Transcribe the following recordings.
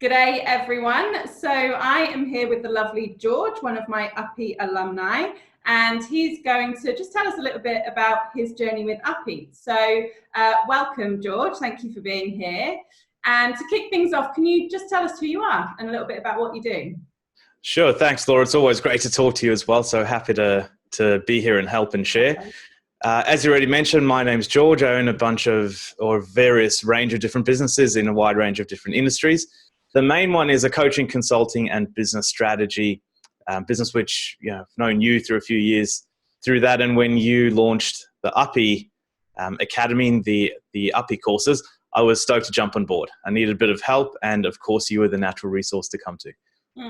G'day everyone. So I am here with the lovely George, one of my Uppy alumni, and he's going to just tell us a little bit about his journey with Uppy. So welcome George, thank you for being here. And to kick things off, can you just tell us who you are and a little bit about what you do? Sure, thanks Laura. It's always great to talk to you as well, so happy to be here and help and share. As you already mentioned, my name's George. I own a bunch of, or various range of different businesses in a wide range of different industries. The main one is a coaching, consulting, and business strategy business, which I've known you through a few years through that. And when you launched the Uppy Academy, the Uppy courses, I was stoked to jump on board. I needed a bit of help, and of course, you were the natural resource to come to.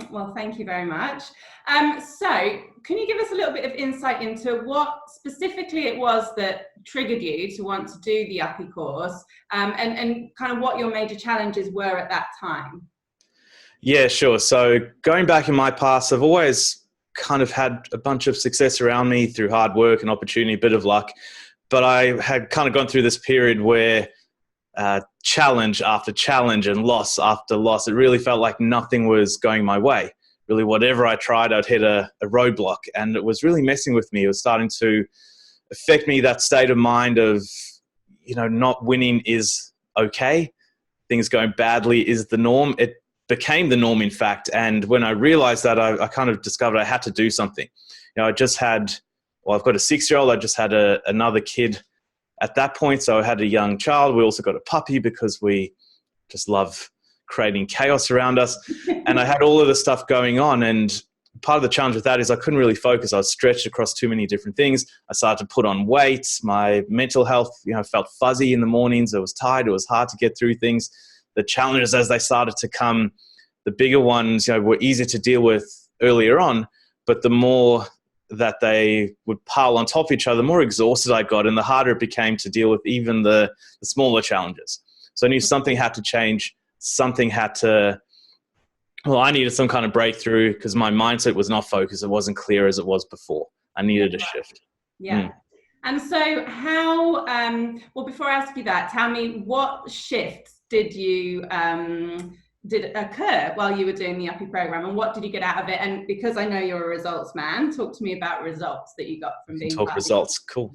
Well, thank you very much. So can you give us a little bit of insight into what specifically it was that triggered you to want to do the Uppy course and kind of what your major challenges were at that time? Yeah, sure. So going back in my past, I've always kind of had a bunch of success around me through hard work and opportunity, a bit of luck. But I had kind of gone through this period where challenge after challenge and loss after loss, it really felt like nothing was going my way. Really, whatever I tried, I'd hit a roadblock, and it was really messing with me. It was starting to affect me, that state of mind of, not winning is okay. Things going badly is the norm. It became the norm, in fact. And when I realized that, I kind of discovered I had to do something. I've got a 6-year-old. I just had another kid at that point. So I had a young child. We also got a puppy because we just love creating chaos around us. And I had all of this stuff going on. And part of the challenge with that is I couldn't really focus. I was stretched across too many different things. I started to put on weight. My mental health, felt fuzzy in the mornings. I was tired. It was hard to get through things. The challenges as they started to come, the bigger ones, were easier to deal with earlier on, but the more that they would pile on top of each other, the more exhausted I got, and the harder it became to deal with even the smaller challenges. So I knew something had to change. I needed some kind of breakthrough because my mindset was not focused. It wasn't clear as it was before. I needed a shift. Yeah. And so how, before I ask you that, tell me what shifts did occur while you were doing the Uppy program, and what did you get out of it? And because I know you're a results man, talk to me about results that you got from being part of it. Results, cool.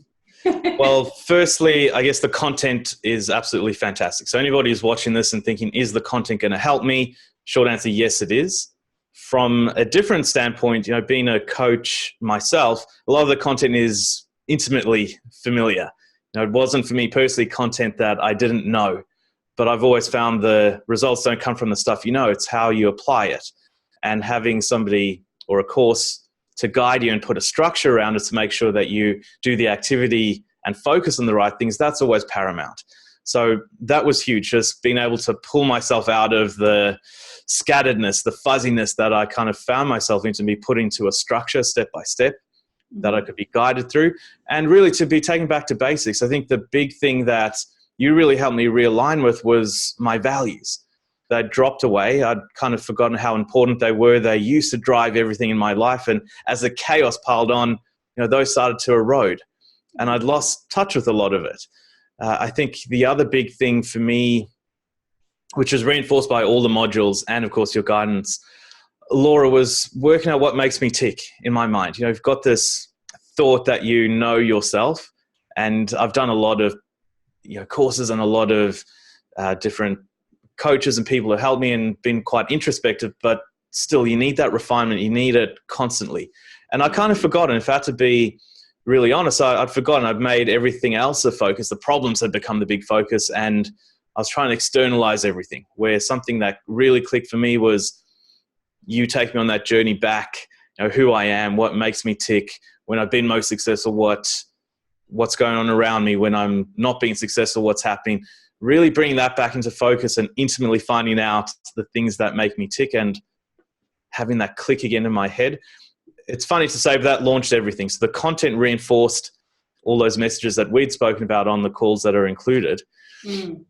Well, firstly, I guess the content is absolutely fantastic. So anybody who's watching this and thinking, is the content going to help me? Short answer, yes, it is. From a different standpoint, being a coach myself, a lot of the content is intimately familiar. It wasn't for me personally content that I didn't know, but I've always found the results don't come from the stuff it's how you apply it. And having somebody or a course to guide you and put a structure around it to make sure that you do the activity and focus on the right things, that's always paramount. So that was huge, just being able to pull myself out of the scatteredness, the fuzziness that I kind of found myself into, be put into a structure step by step that I could be guided through, and really to be taken back to basics. I think the big thing that you really helped me realign with was my values. They'd dropped away. I'd kind of forgotten how important they were. They used to drive everything in my life. And as the chaos piled on, those started to erode. And I'd lost touch with a lot of it. I think the other big thing for me, which was reinforced by all the modules and, of course, your guidance, Laura, was working out what makes me tick in my mind. You've got this thought that yourself. And I've done a lot of courses and a lot of different coaches and people who helped me and been quite introspective, but still you need that refinement. You need it constantly. And I kind of forgotten, if I had to be really honest, I'd forgotten. I'd made everything else a focus. The problems had become the big focus, and I was trying to externalize everything, where something that really clicked for me was you take me on that journey back, who I am, what makes me tick, when I've been most successful, what's going on around me, when I'm not being successful, what's happening, really bringing that back into focus and intimately finding out the things that make me tick and having that click again in my head. It's funny to say, but that launched everything. So the content reinforced all those messages that we'd spoken about on the calls that are included. And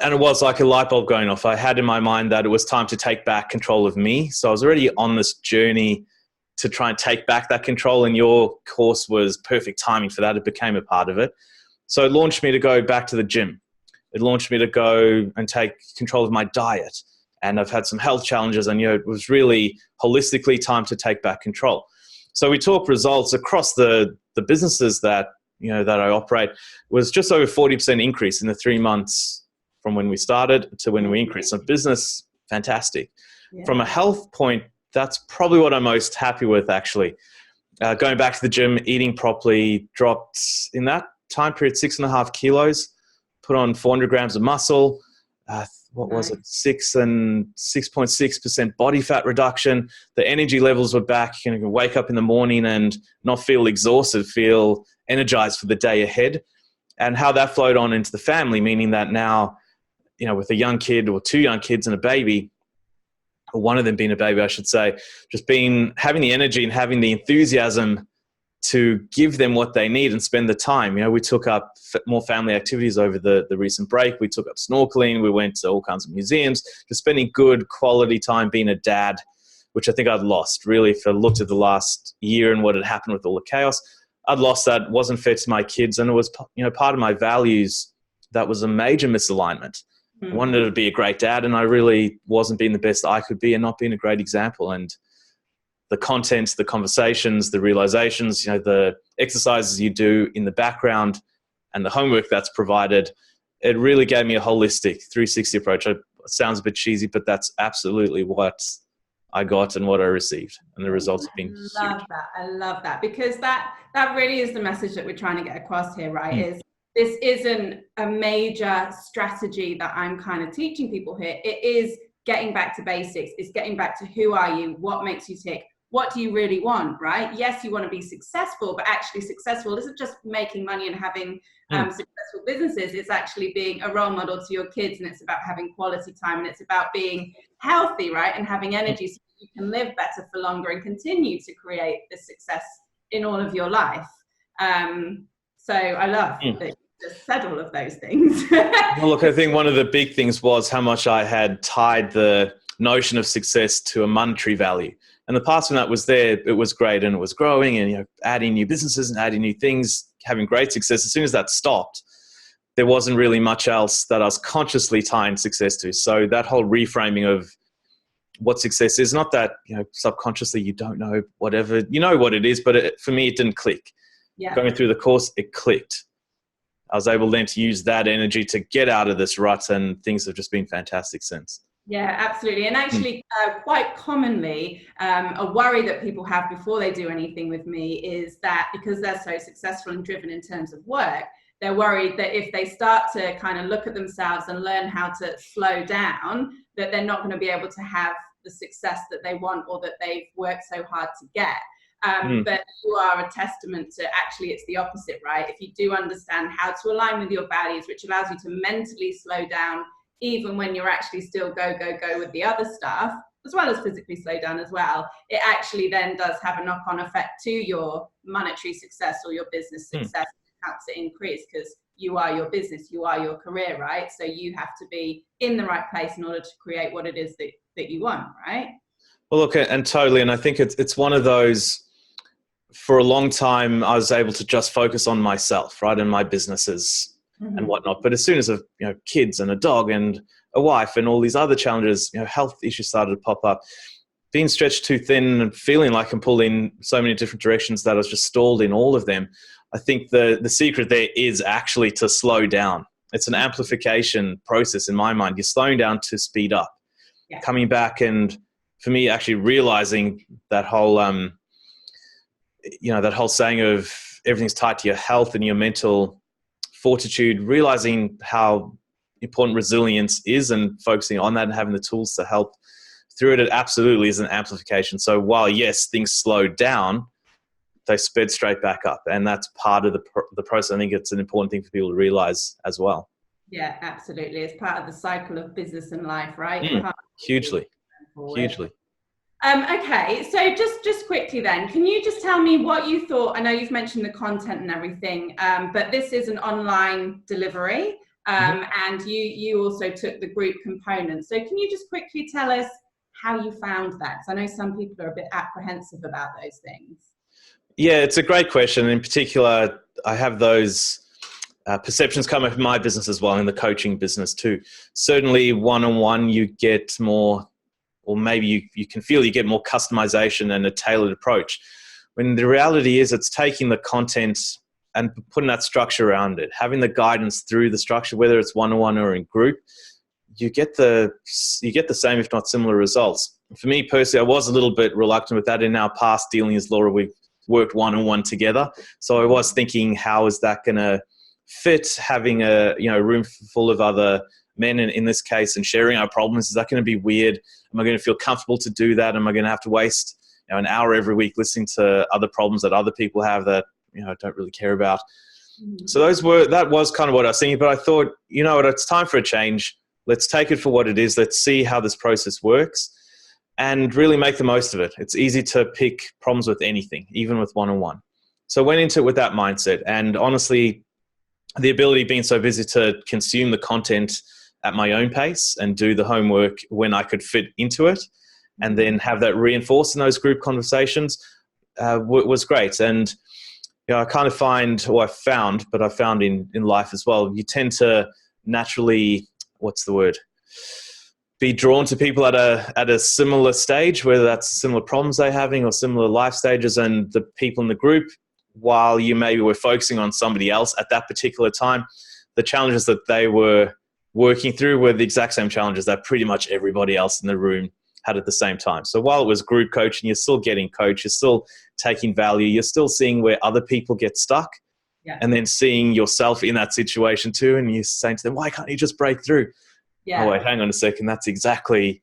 it was like a light bulb going off. I had in my mind that it was time to take back control of me. So I was already on this journey to try and take back that control, and your course was perfect timing for that. It became a part of it. So it launched me to go back to the gym. It launched me to go and take control of my diet and I've had some health challenges, and it was really holistically time to take back control. So we talk results across the businesses that that I operate was just over 40% increase in the 3 months from when we started to when we increased. So business, fantastic. Yeah. From a health point, that's probably what I'm most happy with, actually. Going back to the gym, eating properly, dropped in that time period 6.5 kilos, put on 400 grams of muscle. What was it? 6.6% body fat reduction. The energy levels were back. You can wake up in the morning and not feel exhausted, feel energized for the day ahead. And how that flowed on into the family, meaning that now, with a young kid or 2 young kids and a baby, or one of them being a baby, I should say, just having the energy and having the enthusiasm to give them what they need and spend the time. We took up more family activities over the recent break. We took up snorkeling. We went to all kinds of museums, just spending good quality time being a dad, which I think I'd lost. Really, if I looked at the last year and what had happened with all the chaos, I'd lost that. Wasn't fair to my kids, and it was part of my values. That was a major misalignment. I wanted to be a great dad, and I really wasn't being the best I could be and not being a great example. And the content, the conversations, the realizations, the exercises you do in the background and the homework that's provided, it really gave me a holistic 360 approach. It sounds a bit cheesy, but that's absolutely what I got and what I received. And the results have been huge. I love that, because that really is the message that we're trying to get across here, right? Is this isn't a major strategy that I'm kind of teaching people here. It is getting back to basics. It's getting back to who are you? What makes you tick? What do you really want, right? Yes, you want to be successful, but actually successful isn't just making money and having successful businesses. It's actually being a role model to your kids, and it's about having quality time, and it's about being healthy, right? And having energy so you can live better for longer and continue to create the success in all of your life. So I love that you just said all of those things. Well, look, I think one of the big things was how much I had tied the notion of success to a monetary value. And the past when that was there, it was great and it was growing and adding new businesses and adding new things, having great success. As soon as that stopped, there wasn't really much else that I was consciously tying success to. So that whole reframing of what success is, not that subconsciously you don't know whatever, what it is, but for me it didn't click. Yeah. Going through the course, it clicked. I was able then to use that energy to get out of this rut, and things have just been fantastic since. Yeah, absolutely. And actually, quite commonly, a worry that people have before they do anything with me is that because they're so successful and driven in terms of work, they're worried that if they start to kind of look at themselves and learn how to slow down, that they're not going to be able to have the success that they want or that they've worked so hard to get. But you are a testament to actually it's the opposite, right? If you do understand how to align with your values, which allows you to mentally slow down even when you're actually still go with the other stuff, as well as physically slow down as well, it actually then does have a knock-on effect to your monetary success or your business success. It helps it increase because you are your business, you are your career, right? So you have to be in the right place in order to create what it is that you want, right? Well, look, and totally. And I think it's one of those, for a long time, I was able to just focus on myself, right? And my businesses and whatnot. But as soon as kids and a dog and a wife and all these other challenges, health issues started to pop up, being stretched too thin and feeling like I'm pulled in so many different directions that I was just stalled in all of them. I think the secret there is actually to slow down. It's an amplification process in my mind. You're slowing down to speed up, coming back. And for me, actually realizing that whole, that whole saying of everything's tied to your health and your mental fortitude, realizing how important resilience is and focusing on that and having the tools to help through it, it absolutely is an amplification. So while, yes, things slowed down, they sped straight back up. And that's part of the process. I think it's an important thing for people to realize as well. Yeah, absolutely. It's part of the cycle of business and life, right? Hugely. Okay, so just quickly then, can you just tell me what you thought? I know you've mentioned the content and everything, but this is an online delivery, and you also took the group component. So can you just quickly tell us how you found that? Because I know some people are a bit apprehensive about those things. Yeah, it's a great question. In particular, I have those perceptions come up in my business as well, in the coaching business too. Certainly one-on-one you get more, or maybe you can feel you get more customization and a tailored approach. When the reality is it's taking the content and putting that structure around it, having the guidance through the structure, whether it's one-on-one or in group, you get the same, if not similar results. For me personally, I was a little bit reluctant with that. In our past dealing as Laura, we've worked one-on-one together. So I was thinking, how is that going to fit, having a room full of other men in this case and sharing our problems? Is that going to be weird? Am I going to feel comfortable to do that? Am I going to have to waste an hour every week listening to other problems that other people have that I don't really care about? So that was kind of what I was thinking. But I thought, it's time for a change. Let's take it for what it is. Let's see how this process works and really make the most of it. It's easy to pick problems with anything, even with one-on-one. So I went into it with that mindset, and honestly, the ability of being so busy to consume the content at my own pace and do the homework when I could fit into it, and then have that reinforced in those group conversations was great. And I kind of found in life as well, you tend to naturally, be drawn to people at a similar stage, whether that's similar problems they're having or similar life stages, and the people in the group, while you maybe were focusing on somebody else at that particular time, the challenges that they were working through were the exact same challenges that pretty much everybody else in the room had at the same time. So while it was group coaching, you're still getting coached, you're still taking value, you're still seeing where other people get stuck, and then seeing yourself in that situation too, and you're saying to them, why can't you just break through? Yeah. Oh, wait, hang on a second. That's exactly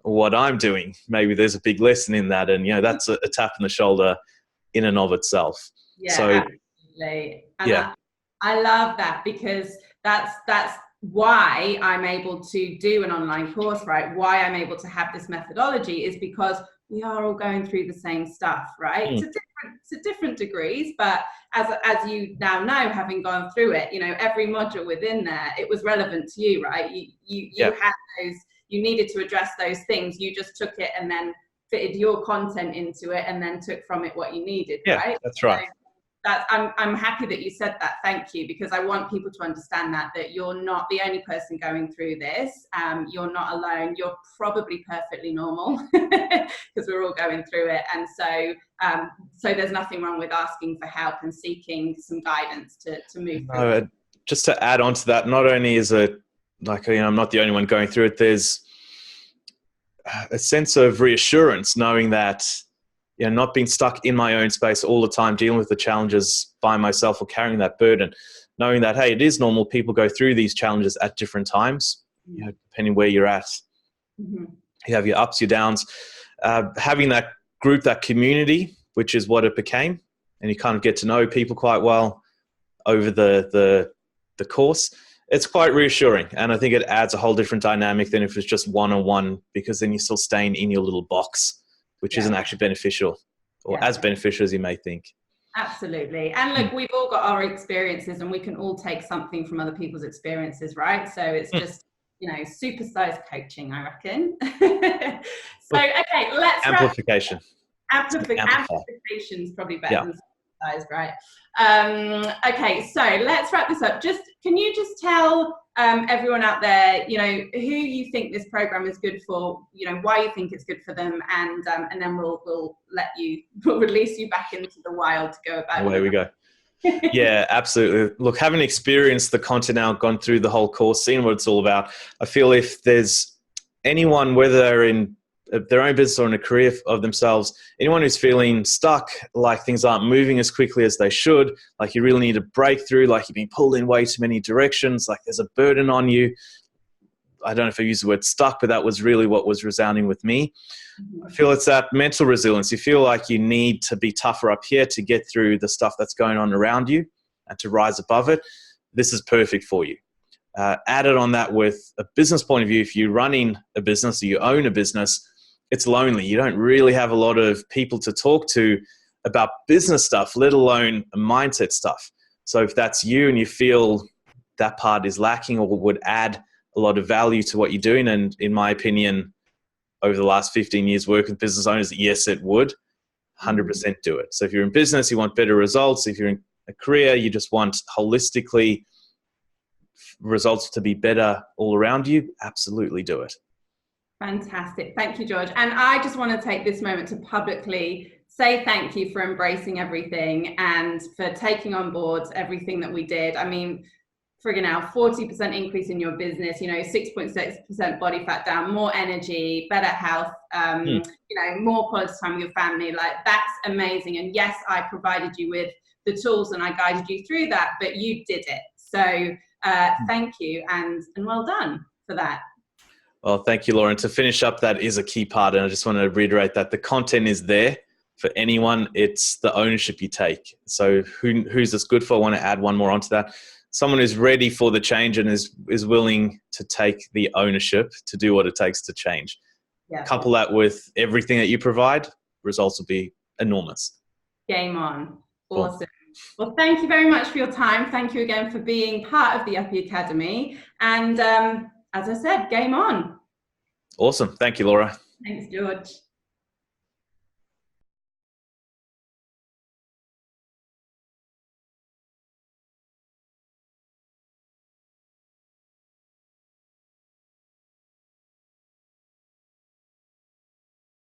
what I'm doing. Maybe there's a big lesson in that. And, that's a tap on the shoulder in and of itself. Yeah, so, absolutely. And I love that, because that's why I'm able to do an online course, right? Why I'm able to have this methodology is because we are all going through the same stuff, right? To different degrees, but as you now know, having gone through it, every module within there, it was relevant to you, right? You had those, you needed to address those things. You just took it and then fitted your content into it and then took from it what you needed, right? That's right. So I'm happy that you said that. Thank you, because I want people to understand that you're not the only person going through this. You're not alone. You're probably perfectly normal, because we're all going through it. And so there's nothing wrong with asking for help and seeking some guidance to move through it. Just to add on to that, not only is it I'm not the only one going through it, there's a sense of reassurance knowing that not being stuck in my own space all the time, dealing with the challenges by myself or carrying that burden, knowing that, hey, it is normal. People go through these challenges at different times, depending where you're at. You have your ups, your downs. Having that group, that community, which is what it became, and you kind of get to know people quite well over the course. It's quite reassuring, and I think it adds a whole different dynamic than if it's just one-on-one, because then you're still staying in your little box, which isn't actually beneficial, or as beneficial as you may think. Absolutely. And look, we've all got our experiences, and we can all take something from other people's experiences, right? So it's just, supersized coaching, I reckon. So, okay, let's amplification. Amplification is probably better than supersized, right? Okay, so let's wrap this up. Can you just tell everyone out there, who you think this program is good for, why you think it's good for them, and then we'll release you back into the wild to go about. Away we go. Yeah, absolutely. Look, having experienced the content now, gone through the whole course, seen what it's all about, I feel if there's anyone, whether they're in their own business or in a career of themselves, anyone who's feeling stuck, like things aren't moving as quickly as they should, like you really need a breakthrough, like you're being pulled in way too many directions, like there's a burden on you. I don't know if I used the word stuck, but that was really what was resounding with me. I feel it's that mental resilience. You feel like you need to be tougher up here to get through the stuff that's going on around you and to rise above it. This is perfect for you. Added on that with a business point of view, if you're running a business or you own a business, it's lonely. You don't really have a lot of people to talk to about business stuff, let alone mindset stuff. So if that's you and you feel that part is lacking or would add a lot of value to what you're doing, and in my opinion, over the last 15 years working with business owners, yes, it would 100% do it. So if you're in business, you want better results. If you're a career, you just want holistically results to be better all around you, absolutely do it. Fantastic. Thank you, George. And I just want to take this moment to publicly say thank you for embracing everything and for taking on board everything that we did. I mean, friggin' now, 40% increase in your business, 6.6% body fat down, more energy, better health, more quality time with your family. Like, that's amazing. And yes, I provided you with the tools and I guided you through that, but you did it. So thank you and well done for that. Well, thank you, Laura. And to finish up, that is a key part. And I just want to reiterate that the content is there for anyone. It's the ownership you take. So who's this good for? I want to add one more onto that. Someone who's ready for the change and is willing to take the ownership to do what it takes to change. Yeah. Couple that with everything that you provide, results will be enormous. Game on. Awesome. Well, thank you very much for your time. Thank you again for being part of the Uppy Academy. And as I said, game on. Awesome. Thank you, Laura. Thanks, George.